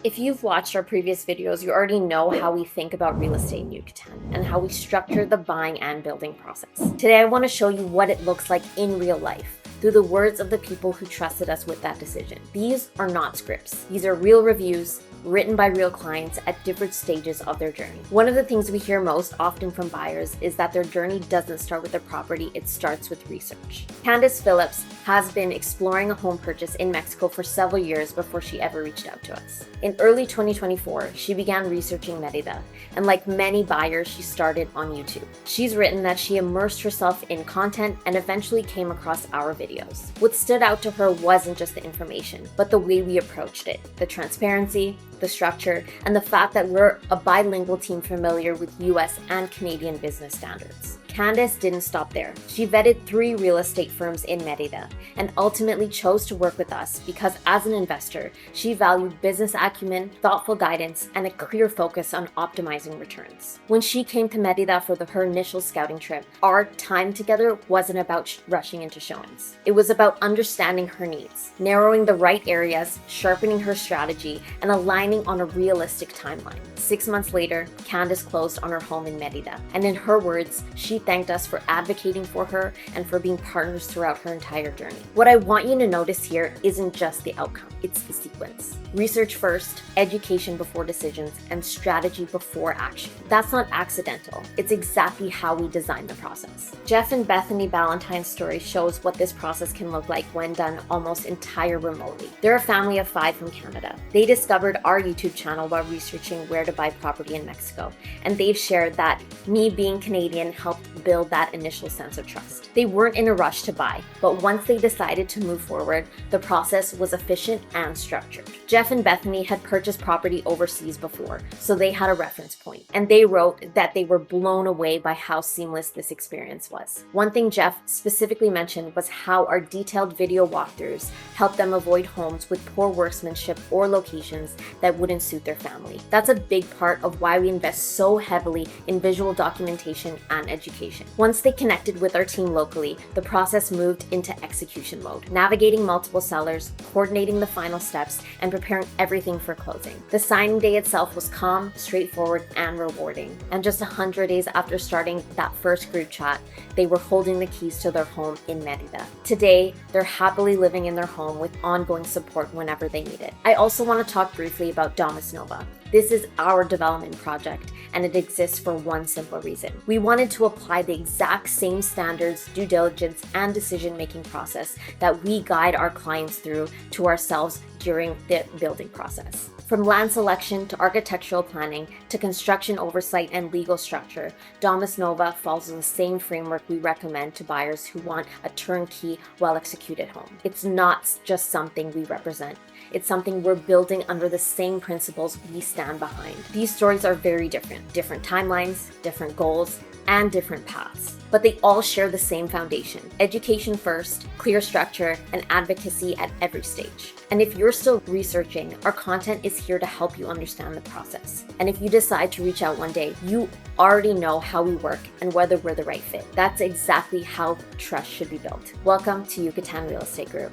If you've watched our previous videos, you already know how we think about real estate in Yucatan and how we structure the buying and building process. Today, I want to show you what it looks like in real life through the words of the people who trusted us with that decision. These are not scripts. These are real reviews written by real clients at different stages of their journey. One of the things we hear most often from buyers is that their journey doesn't start with the property, it starts with research. Candace Phillips has been exploring a home purchase in Mexico for several years before she ever reached out to us. In early 2024, she began researching Merida, and like many buyers, she started on YouTube. She's written that she immersed herself in content and eventually came across our videos. What stood out to her wasn't just the information, but the way we approached it, the transparency, the structure, and the fact that we're a bilingual team familiar with US and Canadian business standards. Candace didn't stop there. She vetted 3 real estate firms in Merida and ultimately chose to work with us because as an investor, she valued business acumen, thoughtful guidance, and a clear focus on optimizing returns. When she came to Merida for her initial scouting trip, our time together wasn't about rushing into showings. It was about understanding her needs, narrowing the right areas, sharpening her strategy, and aligning on a realistic timeline. 6 months later, Candace closed on her home in Merida, and in her words, she thanked us for advocating for her and for being partners throughout her entire journey. What I want you to notice here isn't just the outcome, it's the sequence. Research first, education before decisions, and strategy before action. That's not accidental. It's exactly how we design the process. Jeff and Bethany Ballantyne's story shows what this process can look like when done almost entire remotely. They're a family of 5 from Canada. They discovered our YouTube channel while researching where to buy property in Mexico, and they've shared that me being Canadian helped build that initial sense of trust. They weren't in a rush to buy, but once they decided to move forward, the process was efficient and structured. Jeff and Bethany had purchased property overseas before, so they had a reference point, and they wrote that they were blown away by how seamless this experience was. One thing Jeff specifically mentioned was how our detailed video walkthroughs helped them avoid homes with poor workmanship or locations that wouldn't suit their family. That's a big part of why we invest so heavily in visual documentation and education. Once they connected with our team locally, the process moved into execution mode, navigating multiple sellers, coordinating the final steps, and preparing everything for closing. The signing day itself was calm, straightforward, and rewarding. And just 100 days after starting that first group chat, they were holding the keys to their home in Merida. Today, they're happily living in their home with ongoing support whenever they need it. I also want to talk briefly about Domus Nova. This is our development project, and it exists for one simple reason. We wanted to apply the exact same standards, due diligence, and decision-making process that we guide our clients through to ourselves during the building process. From land selection to architectural planning to construction oversight and legal structure, Domus Nova follows the same framework we recommend to buyers who want a turnkey, well-executed home. It's not just something we represent. It's something we're building under the same principles we stand behind. These stories are very different. Different timelines, different goals, and different paths. But they all share the same foundation: education first, clear structure, and advocacy at every stage. And if you're still researching, our content is here to help you understand the process. And if you decide to reach out one day, you already know how we work and whether we're the right fit. That's exactly how trust should be built. Welcome to Yucatan Real Estate Group.